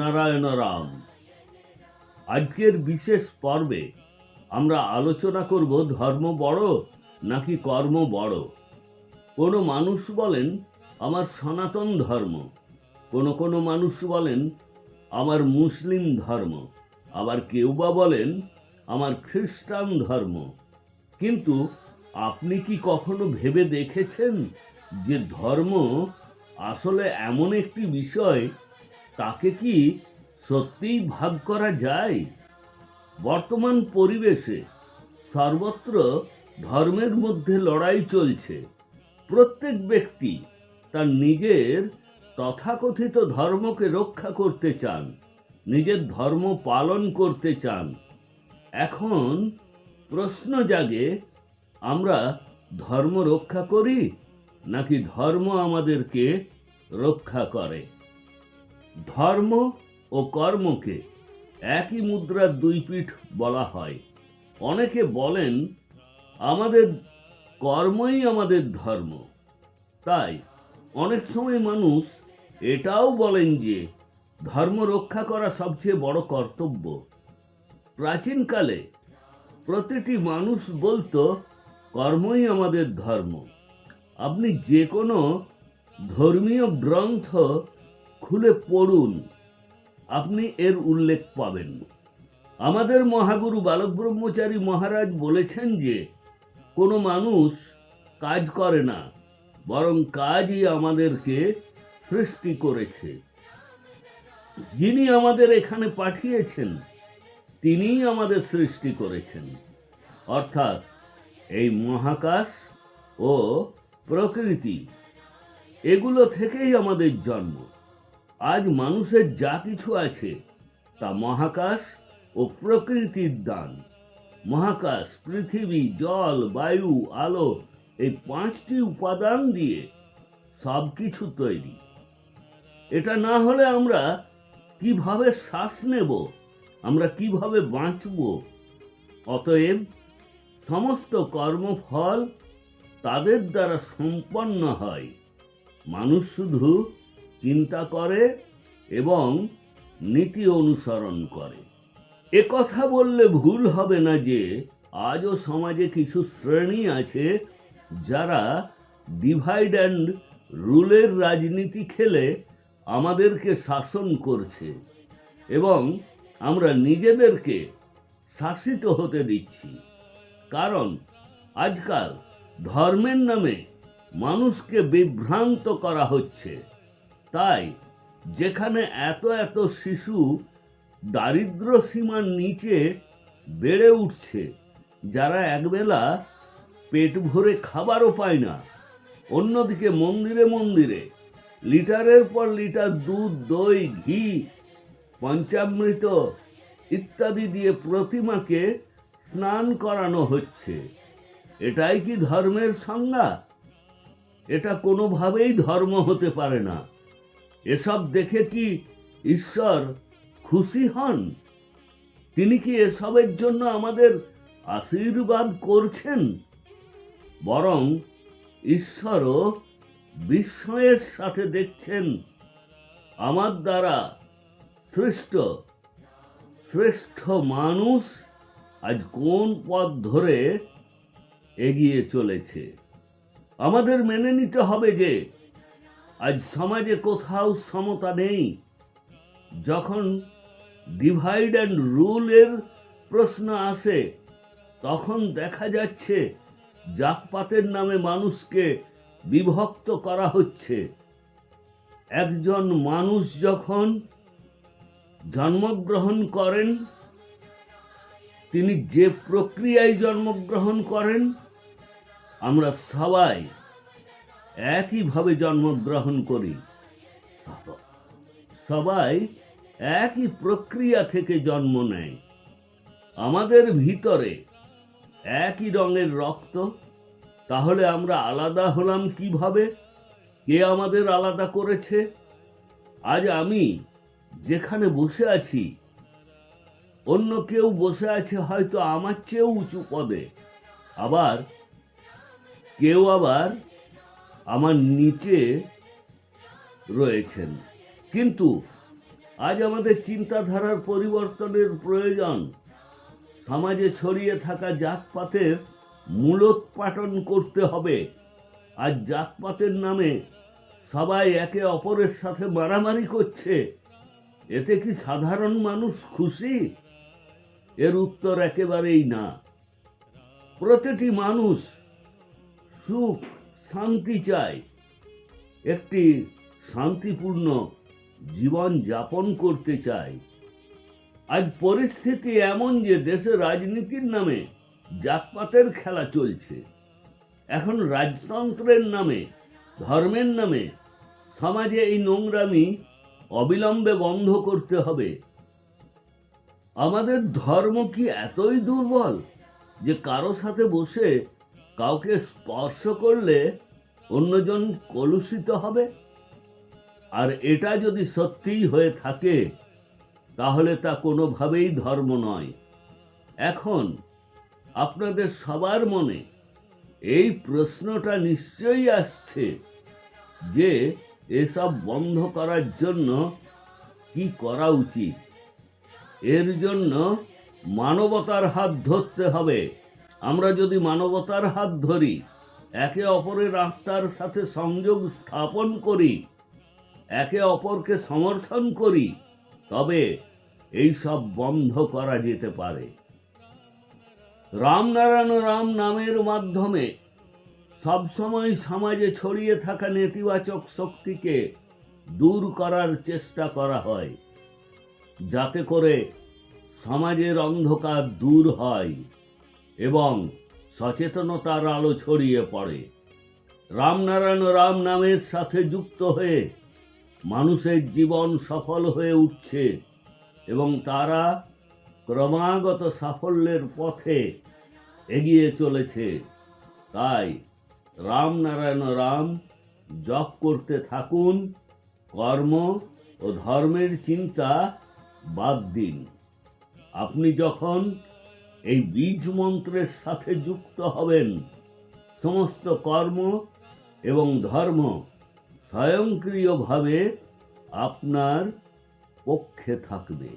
নারায়ণ রাম। আজকের বিশেষ পর্বে আমরা আলোচনা করব ধর্ম বড় নাকি কর্ম বড়। কোনো মানুষ বলেন আমার সনাতন ধর্ম, কোনো মানুষ বলেন আমার মুসলিম ধর্ম, আবার কেউ বা বলেন আমার খ্রিস্টান ধর্ম। কিন্তু আপনি কি কখনো ভেবে দেখেছেন যে ধর্ম আসলে এমন একটি বিষয়, তাকে কি সত্যিই ভাগ করা যায়? বর্তমান পরিবেশে সর্বত্র ধর্মের মধ্যে লড়াই চলছে। প্রত্যেক ব্যক্তি তার নিজের তথাকথিত ধর্মকে রক্ষা করতে চান, নিজের ধর্ম পালন করতে চান। এখন প্রশ্ন জাগে, আমরা ধর্ম রক্ষা করি নাকি ধর্ম আমাদেরকে রক্ষা করে? ধর্ম ও কর্মকে একই মুদ্রার দুই পিঠ বলা হয়। অনেকে বলেন আমাদের কর্মই আমাদের ধর্ম। তাই অনেক সময় মানুষ এটাও বলেন যে ধর্ম রক্ষা করা সবচেয়ে বড় কর্তব্য। প্রাচীনকালে প্রতিটি মানুষ বলতো কর্মই আমাদের ধর্ম। আপনি যে কোনো ধর্মীয় গ্রন্থ খুলে পড়ুন, আপনি এর উল্লেখ পাবেন। আমাদের মহাগুরু বালক ব্রহ্মচারী মহারাজ বলেছেন যে কোনো মানুষ কাজ করে না, বরং কাজই আমাদেরকে সৃষ্টি করেছে। যিনি আমাদের এখানে পাঠিয়েছেন তিনিই আমাদের সৃষ্টি করেছেন। অর্থাৎ এই মহাকাশ ও প্রকৃতি, এগুলো থেকেই আমাদের জন্ম। আজ মানুষের যা কিছু আছে তা মহাকাশ ও প্রকৃতির দান। মহাকাশ, পৃথিবী, জল, বায়ু, আলো, এই পাঁচটি উপাদান দিয়ে সবকিছু তৈরি। এটা না হলে আমরা কিভাবে শ্বাস নেব, আমরা কিভাবে বাঁচব? অতএব সমস্ত কর্মফল তাদের দ্বারা সম্পন্ন হয়। মানুষ শুধু চিন্তা করে এবং নীতি অনুসরণ করে। কথা বললে ভুল হবে না যে আজও সমাজে কিছু শ্রেণী আছে যারা ডিভাইড অ্যান্ড রুলের রাজনীতি খেলে আমাদেরকে শাসন করছে এবং আমরা নিজেদেরকে শাসিত হতে দিচ্ছি। কারণ আজকাল ধর্মের নামে মানুষকে বিভ্রান্ত করা হচ্ছে। তাই যেখানে এত এত শিশু দারিদ্র সীমার নিচে বেড়ে উঠছে, যারা একবেলা পেট ভরে খাবারও পায় না, অন্যদিকে মন্দিরে মন্দিরে লিটারের পর লিটার দুধ, দই, ঘি, পঞ্চামৃত ইত্যাদি দিয়ে প্রতিমাকে স্নান করানো হচ্ছে। এটাই কি ধর্মের সংজ্ঞা? এটা কোনোভাবেই ধর্ম হতে পারে না। এসব দেখে কি ঈশ্বর খুশি হন? তিনি কি এসবের জন্য আমাদের আশীর্বাদ করছেন? বরং ঈশ্বরও বিস্ময়ের সাথে দেখছেন আমার দ্বারা সৃষ্ট শ্রেষ্ঠ মানুষ আজ কোন পথ ধরে এগিয়ে চলেছে। আমাদের মেনে নিতে হবে যে আজ সমাজে কোথাও সমতা নেই। যখন ডিভাইড অ্যান্ড রুলের প্রশ্ন আসে, তখন দেখা যাচ্ছে জাতপাতের নামে মানুষকে বিভক্ত করা হচ্ছে। একজন মানুষ যখন জন্মগ্রহণ করেন, তিনি যে প্রক্রিয়ায় জন্মগ্রহণ করেন, আমরা সবাই একইভাবে জন্মগ্রহণ করি। সবাই একই প্রক্রিয়া থেকে জন্ম নেয়। আমাদের ভিতরে একই রঙের রক্ত, তাহলে আমরা আলাদা হলাম কিভাবে? কে আমাদের আলাদা করেছে? আজ আমি যেখানে বসে আছি, অন্য কেউ বসে আছে হয়তো আমার চেয়েও উঁচু পদে, আবার কেউ আবার আমার নিচে রয়েছেন। কিন্তু আজ আমাদের চিন্তাধারার পরিবর্তনের প্রয়োজন। সমাজে ছড়িয়ে থাকা জাতপাতের মূলোৎপাটন করতে হবে। আজ জাতপাতের নামে সবাই একে অপরের সাথে মারামারি করছে। এতে কি সাধারণ মানুষ খুশি? এর উত্তর একেবারেই না। প্রতিটি মানুষ সুখ শান্তি চায়, একটি শান্তিপূর্ণ জীবন যাপন করতে চায়। আজ পরিস্থিতি এমন যে দেশে রাজনীতির নামে জাতপাতের খেলা চলছে। এখন রাজতন্ত্রের নামে, ধর্মের নামে সমাজে এই নোংরামি অবিলম্বে বন্ধ করতে হবে। আমাদের ধর্ম কি এতই দুর্বল যে কারো সাথে বসে কাউকে স্পর্শ করলে অন্যজন কলুষিত হবে? আর এটা যদি সত্যিই হয়ে থাকে তাহলে তা কোনোভাবেই ধর্ম নয়। এখন আপনাদের সবার মনে এই প্রশ্নটা নিশ্চয়ই আসছে যে এসব বন্ধ করার জন্য কি করা উচিত। এর জন্য মানবতার হাত ধরতে হবে। আমরা যদি মানবতার হাত ধরি, একে অপরের আত্মার সাথে সংযোগ স্থাপন করি, একে অপরকে সমর্থন করি, তবে এই সব বন্ধ করা যেতে পারে। রামনারায়ণ রাম নামের মাধ্যমে সবসময় সমাজে ছড়িয়ে থাকা নেতিবাচক শক্তিকে দূর করার চেষ্টা করা হয়, যাতে করে সমাজের অন্ধকার দূর হয় এবং সচেতনতার আলো ছড়িয়ে পড়ে। রামনারায়ণ রাম নামের সাথে যুক্ত হয়ে মানুষের জীবন সফল হয়ে উঠছে এবং তারা ক্রমাগত সাফল্যের পথে এগিয়ে চলেছে। তাই রামনারায়ণ রাম জপ করতে থাকুন, কর্ম ও ধর্মের চিন্তা বাদ দিন। আপনি যখন এই বীজ মন্ত্রের সাথে যুক্ত হবেন, সমস্ত কর্ম এবং ধর্ম স্বয়ংক্রিয়ভাবে আপনার পক্ষে থাকবে।